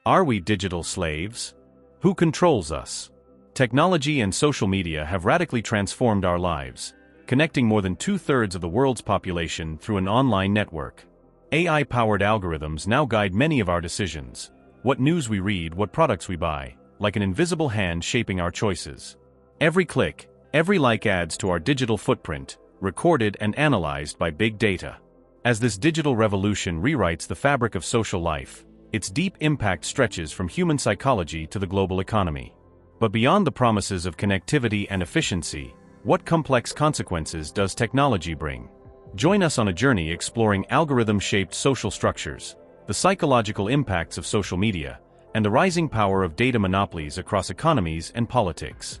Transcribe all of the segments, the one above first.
Are we digital slaves? Who controls us? Technology and social media have radically transformed our lives, connecting more than 2/3 of the world's population through an online network. AI-powered algorithms now guide many of our decisions. What news we read, what products we buy, like an invisible hand shaping our choices. Every click, every like adds to our digital footprint, recorded and analyzed by big data. As this digital revolution rewrites the fabric of social life, its deep impact stretches from human psychology to the global economy. But beyond the promises of connectivity and efficiency, what complex consequences does technology bring? Join us on a journey exploring algorithm-shaped social structures, the psychological impacts of social media, and the rising power of data monopolies across economies and politics.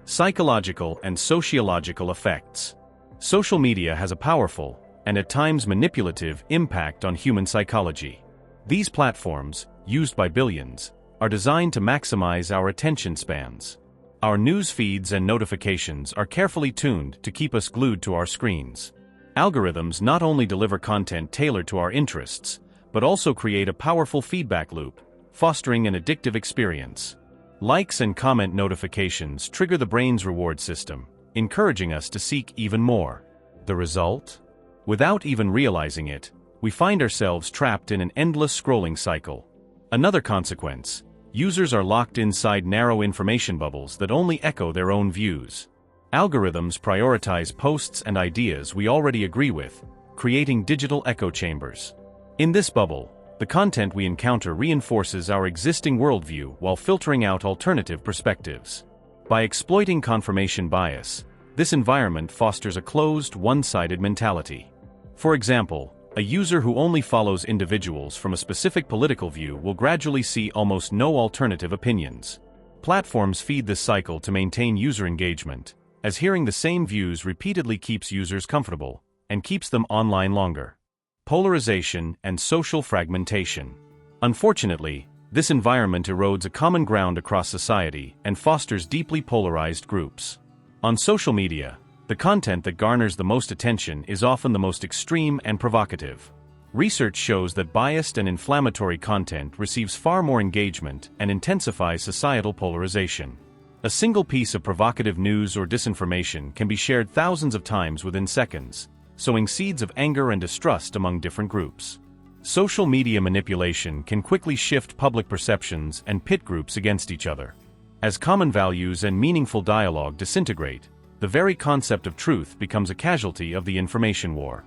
Psychological and sociological effects. Social media has a powerful, and at times manipulative, impact on human psychology. These platforms, used by billions, are designed to maximize our attention spans. Our news feeds and notifications are carefully tuned to keep us glued to our screens. Algorithms not only deliver content tailored to our interests, but also create a powerful feedback loop, fostering an addictive experience. Likes and comment notifications trigger the brain's reward system, encouraging us to seek even more. The result? Without even realizing it, we find ourselves trapped in an endless scrolling cycle. Another consequence: users are locked inside narrow information bubbles that only echo their own views. Algorithms prioritize posts and ideas we already agree with, creating digital echo chambers. In this bubble, the content we encounter reinforces our existing worldview while filtering out alternative perspectives. By exploiting confirmation bias, this environment fosters a closed, one-sided mentality. For example, a user who only follows individuals from a specific political view will gradually see almost no alternative opinions. Platforms feed this cycle to maintain user engagement, as hearing the same views repeatedly keeps users comfortable and keeps them online longer. Polarization and social fragmentation. Unfortunately, this environment erodes a common ground across society and fosters deeply polarized groups. On social media, the content that garners the most attention is often the most extreme and provocative. Research shows that biased and inflammatory content receives far more engagement and intensifies societal polarization. A single piece of provocative news or disinformation can be shared thousands of times within seconds, sowing seeds of anger and distrust among different groups. Social media manipulation can quickly shift public perceptions and pit groups against each other. As common values and meaningful dialogue disintegrate, the very concept of truth becomes a casualty of the information war.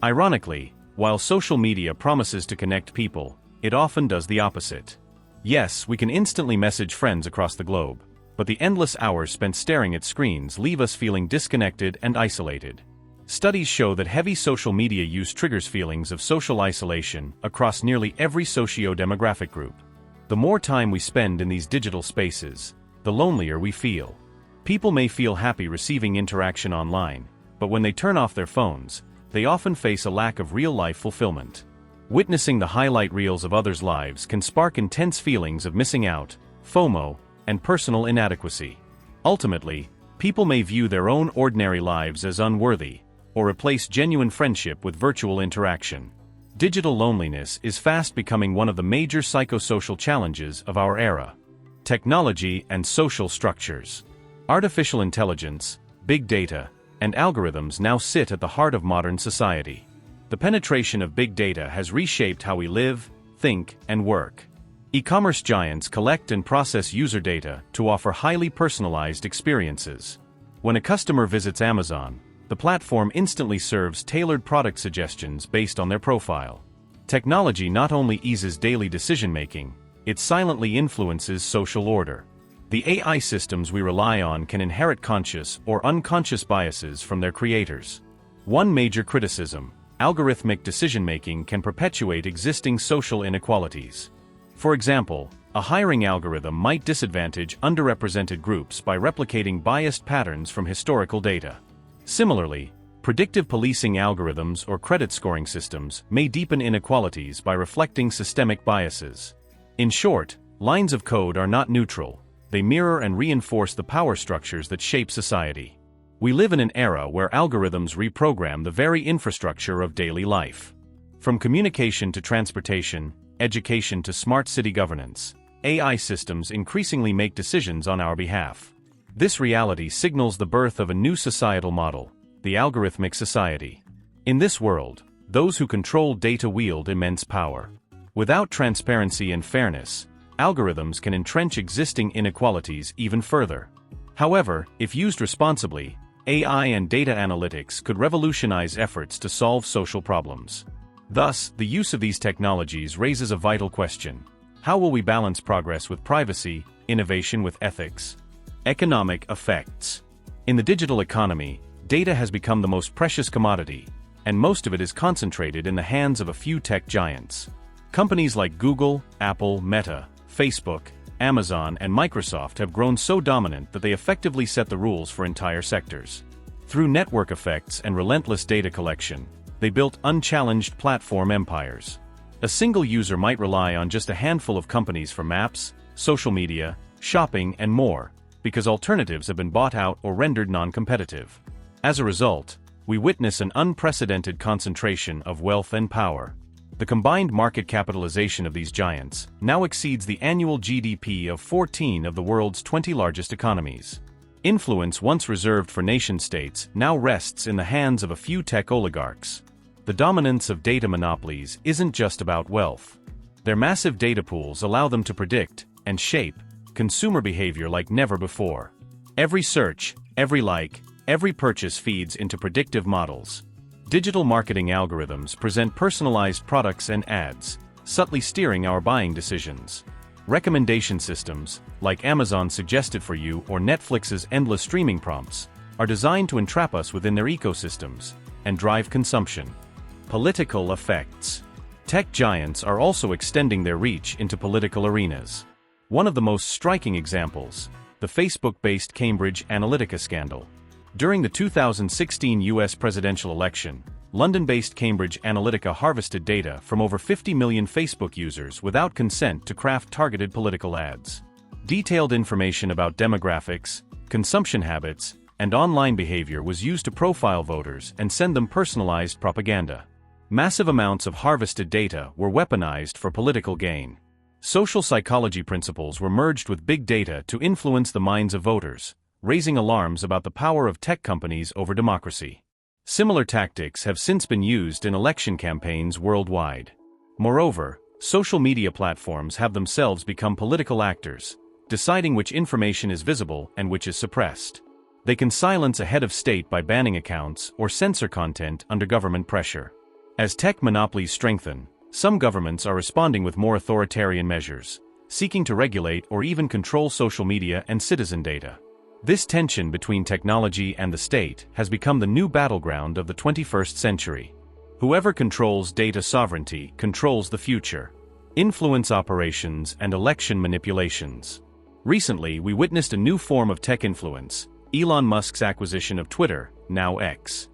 Ironically, while social media promises to connect people, it often does the opposite. Yes, we can instantly message friends across the globe, but the endless hours spent staring at screens leave us feeling disconnected and isolated. Studies show that heavy social media use triggers feelings of social isolation across nearly every socio-demographic group. The more time we spend in these digital spaces, the lonelier we feel. People may feel happy receiving interaction online, but when they turn off their phones, they often face a lack of real-life fulfillment. Witnessing the highlight reels of others' lives can spark intense feelings of missing out, FOMO, and personal inadequacy. Ultimately, people may view their own ordinary lives as unworthy, or replace genuine friendship with virtual interaction. Digital loneliness is fast becoming one of the major psychosocial challenges of our era. Technology and social structures. Artificial intelligence, big data, and algorithms now sit at the heart of modern society. The penetration of big data has reshaped how we live, think, and work. E-commerce giants collect and process user data to offer highly personalized experiences. When a customer visits Amazon, the platform instantly serves tailored product suggestions based on their profile. Technology not only eases daily decision-making, it silently influences social order. The AI systems we rely on can inherit conscious or unconscious biases from their creators. One major criticism: algorithmic decision-making can perpetuate existing social inequalities. For example, a hiring algorithm might disadvantage underrepresented groups by replicating biased patterns from historical data. Similarly, predictive policing algorithms or credit scoring systems may deepen inequalities by reflecting systemic biases. In short, lines of code are not neutral. They mirror and reinforce the power structures that shape society. We live in an era where algorithms reprogram the very infrastructure of daily life. From communication to transportation, education to smart city governance, AI systems increasingly make decisions on our behalf. This reality signals the birth of a new societal model, the algorithmic society. In this world, those who control data wield immense power. Without transparency and fairness, algorithms can entrench existing inequalities even further. However, if used responsibly, AI and data analytics could revolutionize efforts to solve social problems. Thus, the use of these technologies raises a vital question. How will we balance progress with privacy, innovation with ethics? Economic effects. In the digital economy, data has become the most precious commodity, and most of it is concentrated in the hands of a few tech giants. Companies like Google, Apple, Meta, Facebook, Amazon, and Microsoft have grown so dominant that they effectively set the rules for entire sectors. Through network effects and relentless data collection, they built unchallenged platform empires. A single user might rely on just a handful of companies for maps, social media, shopping, and more, because alternatives have been bought out or rendered non-competitive. As a result, we witness an unprecedented concentration of wealth and power. The combined market capitalization of these giants now exceeds the annual GDP of 14 of the world's 20 largest economies. Influence once reserved for nation-states now rests in the hands of a few tech oligarchs. The dominance of data monopolies isn't just about wealth. Their massive data pools allow them to predict and shape consumer behavior like never before. Every search, every like, every purchase feeds into predictive models. Digital marketing algorithms present personalized products and ads, subtly steering our buying decisions. Recommendation systems, like Amazon's Suggested for You or Netflix's endless streaming prompts, are designed to entrap us within their ecosystems and drive consumption. Political effects. Tech giants are also extending their reach into political arenas. One of the most striking examples, the Facebook-based Cambridge Analytica scandal. During the 2016 US presidential election, London-based Cambridge Analytica harvested data from over 50 million Facebook users without consent to craft targeted political ads. Detailed information about demographics, consumption habits, and online behavior was used to profile voters and send them personalized propaganda. Massive amounts of harvested data were weaponized for political gain. Social psychology principles were merged with big data to influence the minds of voters, raising alarms about the power of tech companies over democracy. Similar tactics have since been used in election campaigns worldwide. Moreover, social media platforms have themselves become political actors, deciding which information is visible and which is suppressed. They can silence a head of state by banning accounts or censor content under government pressure. As tech monopolies strengthen, some governments are responding with more authoritarian measures, seeking to regulate or even control social media and citizen data. This tension between technology and the state has become the new battleground of the 21st century. Whoever controls data sovereignty controls the future. Influence operations and election manipulations. Recently, we witnessed a new form of tech influence, Elon Musk's acquisition of Twitter, now X.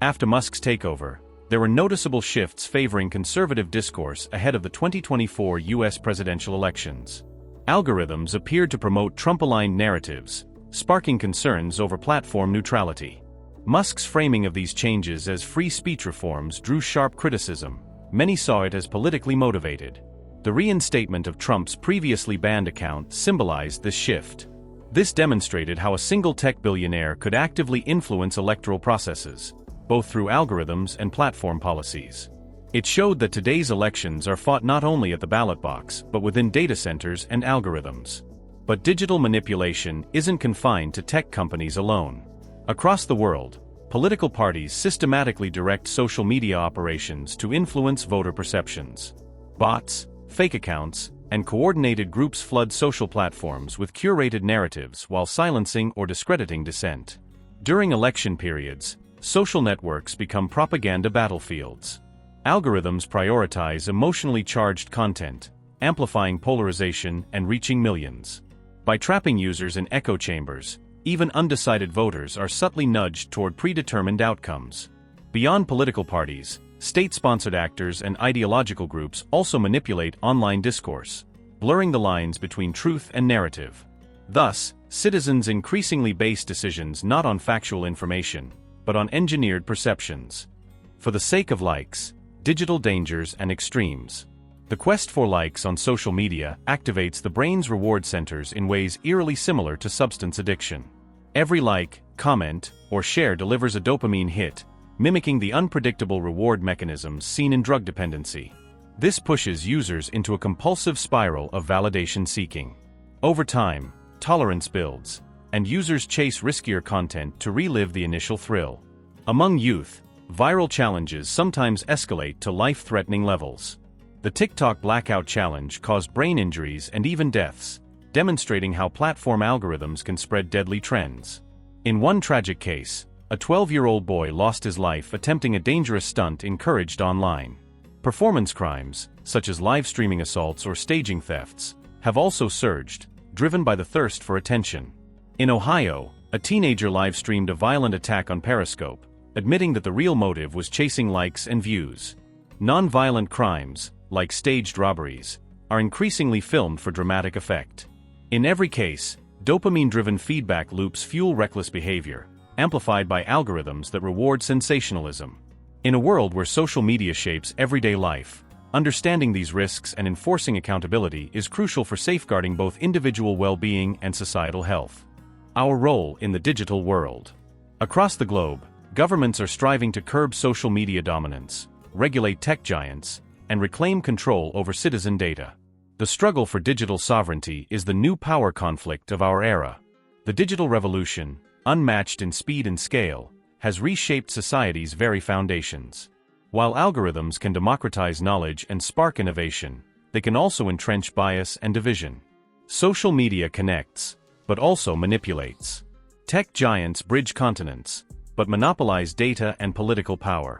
After Musk's takeover, there were noticeable shifts favoring conservative discourse ahead of the 2024 US presidential elections. Algorithms appeared to promote Trump-aligned narratives, sparking concerns over platform neutrality. Musk's framing of these changes as free speech reforms drew sharp criticism. Many saw it as politically motivated. The reinstatement of Trump's previously banned account symbolized this shift. This demonstrated how a single tech billionaire could actively influence electoral processes, both through algorithms and platform policies. It showed that today's elections are fought not only at the ballot box but within data centers and algorithms. But digital manipulation isn't confined to tech companies alone. Across the world, political parties systematically direct social media operations to influence voter perceptions. Bots, fake accounts, and coordinated groups flood social platforms with curated narratives while silencing or discrediting dissent. During election periods, social networks become propaganda battlefields. Algorithms prioritize emotionally charged content, amplifying polarization and reaching millions. By trapping users in echo chambers, even undecided voters are subtly nudged toward predetermined outcomes. Beyond political parties, state-sponsored actors and ideological groups also manipulate online discourse, blurring the lines between truth and narrative. Thus, citizens increasingly base decisions not on factual information, but on engineered perceptions. For the sake of likes, digital dangers and extremes. The quest for likes on social media activates the brain's reward centers in ways eerily similar to substance addiction. Every like, comment, or share delivers a dopamine hit, mimicking the unpredictable reward mechanisms seen in drug dependency. This pushes users into a compulsive spiral of validation seeking. Over time, tolerance builds, and users chase riskier content to relive the initial thrill. Among youth, viral challenges sometimes escalate to life-threatening levels. The TikTok blackout challenge caused brain injuries and even deaths, demonstrating how platform algorithms can spread deadly trends. In one tragic case, a 12-year-old boy lost his life attempting a dangerous stunt encouraged online. Performance crimes, such as live streaming assaults or staging thefts, have also surged, driven by the thirst for attention. In Ohio, a teenager live-streamed a violent attack on Periscope, admitting that the real motive was chasing likes and views. Non-violent crimes, like staged robberies, are increasingly filmed for dramatic effect. In every case, dopamine-driven feedback loops fuel reckless behavior, amplified by algorithms that reward sensationalism. In a world where social media shapes everyday life, understanding these risks and enforcing accountability is crucial for safeguarding both individual well-being and societal health. Our role in the digital world. Across the globe, governments are striving to curb social media dominance, regulate tech giants, and reclaim control over citizen data. The struggle for digital sovereignty is the new power conflict of our era. The digital revolution, unmatched in speed and scale, has reshaped society's very foundations. While algorithms can democratize knowledge and spark innovation, they can also entrench bias and division. Social media connects, but also manipulates. Tech giants bridge continents, but monopolize data and political power.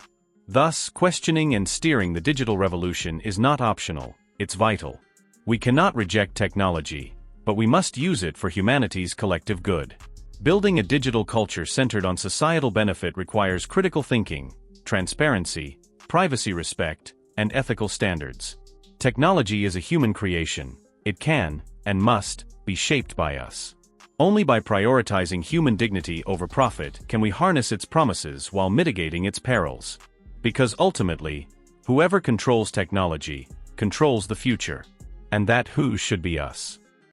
Thus, questioning and steering the digital revolution is not optional, it's vital. We cannot reject technology, but we must use it for humanity's collective good. Building a digital culture centered on societal benefit requires critical thinking, transparency, privacy respect, and ethical standards. Technology is a human creation. It can, and must, be shaped by us. Only by prioritizing human dignity over profit can we harness its promises while mitigating its perils. Because ultimately, whoever controls technology, controls the future. And that who should be us.